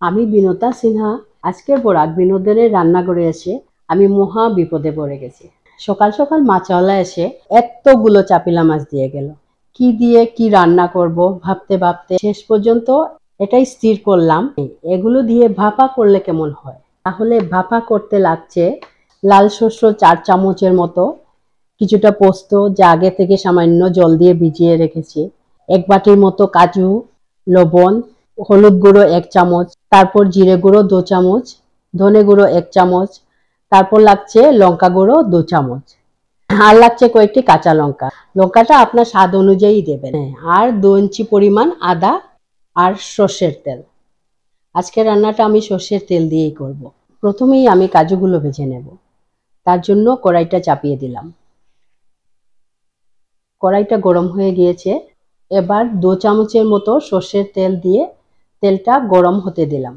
আমি বিনোতা সিনহা। আজকের বরাক বিনোদনের রান্নাঘরে এসে আমি মহা বিপদে পড়ে গেছি। সকাল সকাল মাছওয়ালা এসে এতগুলো চাপিলা মাছ দিয়ে গেল। কি দিয়ে কি রান্না করব ভাবতে ভাবতে শেষ পর্যন্ত এটাই স্থির করলাম, এগুলো দিয়ে ভাপা করলে কেমন হয়। তাহলে ভাপা করতে লাগছে লাল শস্য 4 চামচের মতো, কিছুটা পোস্ত যা আগে থেকে সামান্য জল দিয়ে ভিজিয়ে রেখেছি, 1 বাটির মতো কাজু, লবণ, হলুদ গুঁড়ো 1 চামচ, তারপর জিরে গুঁড়ো 2 চামচ, ধনে গুঁড়ো 1 চামচ, তারপর লাগছে লঙ্কা গুঁড়ো 2 চামচ, আর লাগছে কয়েকটি কাঁচা লঙ্কা। লঙ্কাটা আপনার স্বাদ অনুযায়ী দেবেন। আর 2 ইঞ্চি পরিমাণ আদা আর সর্ষের তেল। আজকে রান্নাটা আমি সর্ষের তেল দিয়েই করব। প্রথমেই আমি কাজুগুলো ভেজে নেব। তার জন্য কড়াইটা চাপিয়ে দিলাম। কড়াইটা গরম হয়ে গিয়েছে। এবার 2 চামচের মতো সর্ষের তেল দিয়ে তেলটা গরম হতে দিলাম।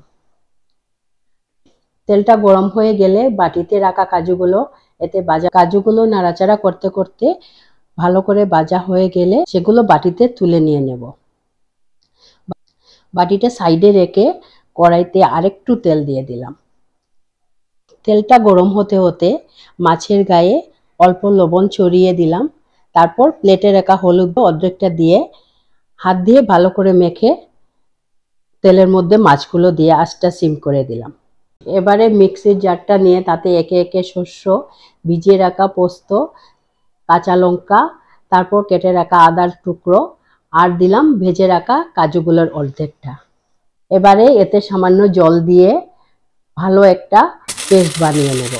তেলটা গরম হয়ে গেলে বাটিতে রাখা কাজুগুলো এতে ভাজা, কাজুগুলো নাড়াচাড়া করতে করতে ভালো করে ভাজা হয়ে গেলে সেগুলো বাটিতে তুলে নিয়ে নেব। বাটিটা সাইডে রেখে কড়াইতে আরেকটু তেল দিয়ে দিলাম। তেলটা গরম হতে হতে মাছের গায়ে অল্প লবণ ছড়িয়ে দিলাম। তারপর প্লেটে রাখা হলুদ অর্ধেকটা দিয়ে হাত দিয়ে ভালো করে মেখে তেলের মধ্যে মাছগুলো দিয়ে আঁচটা সিম করে দিলাম। এবারে মিক্সির জারটা নিয়ে তাতে একে একে শস্য, ভিজিয়ে রাখা পোস্ত, কাঁচা লঙ্কা, তারপর কেটে রাখা আদার টুকরো আর দিলাম ভেজে রাখা কাজুগুলোর অর্ধেকটা। এবারে এতে সামান্য জল দিয়ে ভালো একটা পেস্ট বানিয়ে নেব।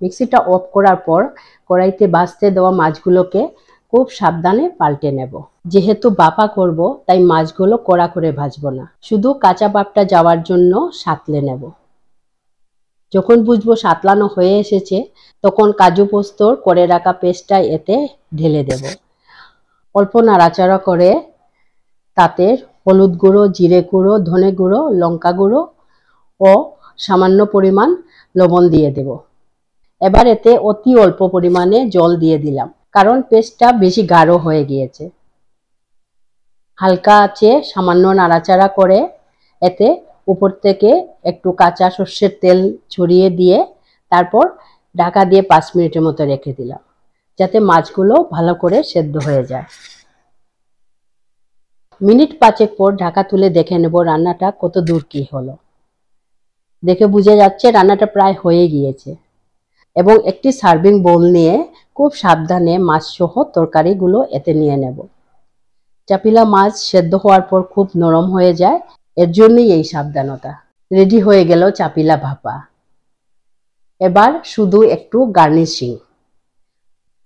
মিক্সিটা অফ করার পর কড়াইতে ভাজতে দেওয়া মাছগুলোকে খুব সাবধানে পাল্টে নেব। যেহেতু ভাপা করব তাই মাছগুলো কড়া করে ভাজবো না, শুধু কাঁচা ভাবটা যাওয়ার জন্য সাঁতলে নেব। যখন বুঝবো সাঁতলানো হয়ে এসেছে তখন কাজু পোস্তর করে রাখা পেস্টটা এতে ঢেলে দেব। অল্প নাড়াচাড়া করে তাতে হলুদ গুঁড়ো, জিরে গুঁড়ো, ধনে গুঁড়ো, লঙ্কা গুঁড়ো ও সামান্য পরিমাণ লবণ দিয়ে দেব। এবার এতে অতি অল্প পরিমাণে জল দিয়ে দিলাম, কারণ পেস্টটা বেশি গাঢ় হয়ে গিয়েছে। হালকা আঁচে সামান্য নাড়াচাড়া করে এতে উপর থেকে একটু কাঁচা সর্ষের তেল ছড়িয়ে দিয়ে তারপর ঢাকা দিয়ে 5 মিনিটের মতো রেখে দিলাম, যাতে মাছগুলো ভালো করে সেদ্ধ হয়ে যায়। মিনিট 5 পর ঢাকা তুলে দেখে নেব রান্নাটা কত দূর কি হলো। দেখে বোঝা যাচ্ছে রান্নাটা প্রায় হয়ে গিয়েছে। এবং একটি সার্ভিং বোল নিয়ে খুব সাবধানে মাছ সহ তরকারিগুলো এতে নিয়ে নেব। চাপিলা মাছ সেদ্ধ হওয়ার পর খুব নরম হয়ে যায়, এর জন্যই এই সাবধানতা। রেডি হয়ে গেল চাপিলা ভাপা। এবার শুধু একটু গার্নিশিং।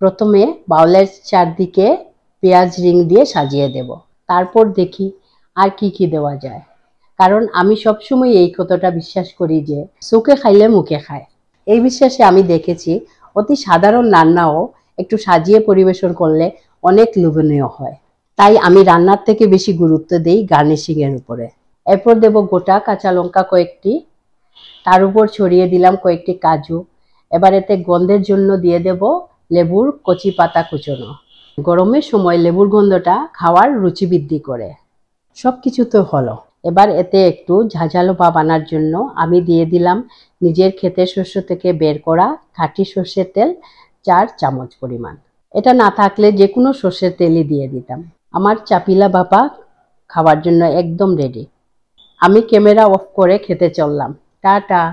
প্রথমে বাউলের চারদিকে পেঁয়াজ রিং দিয়ে সাজিয়ে দেব, তারপর দেখি আর কি কি দেওয়া যায়। কারণ আমি সবসময় এই কথাটা বিশ্বাস করি যে চোখে খাইলে মুখে খায়। এই বিশ্বাসে আমি দেখেছি অতি সাধারণ রান্নাও একটু সাজিয়ে পরিবেশন করলে অনেক লোভনীয় হয়। তাই আমি রান্নার থেকে বেশি গুরুত্ব দেই গার্নিশিং এর উপরে। এরপর দেব গোটা কাঁচা লঙ্কা কয়েকটি, তার উপর ছড়িয়ে দিলাম কয়েকটি কাজু। এবার এতে গন্ধের জন্য দিয়ে দেব লেবুর কচি পাতা কুচোনো। গরমের সময় লেবুর গন্ধটা খাওয়ার রুচি বৃদ্ধি করে। সবকিছু তো হলো, এবার এতে একটু ঝাঁঝালো ভাব আনার জন্য আমি দিয়ে দিলাম নিজের ক্ষেতের শস্য থেকে বের করা খাঁটি সর্ষের তেল 4 চামচ পরিমাণ। এটা না থাকলে যে কোনো সর্ষের তেলই দিয়ে দিতাম। আমার চাপিলা ভাপা খাওয়ার জন্য একদম রেডি। আমি ক্যামেরা অফ করে খেতে চললাম। টাটা।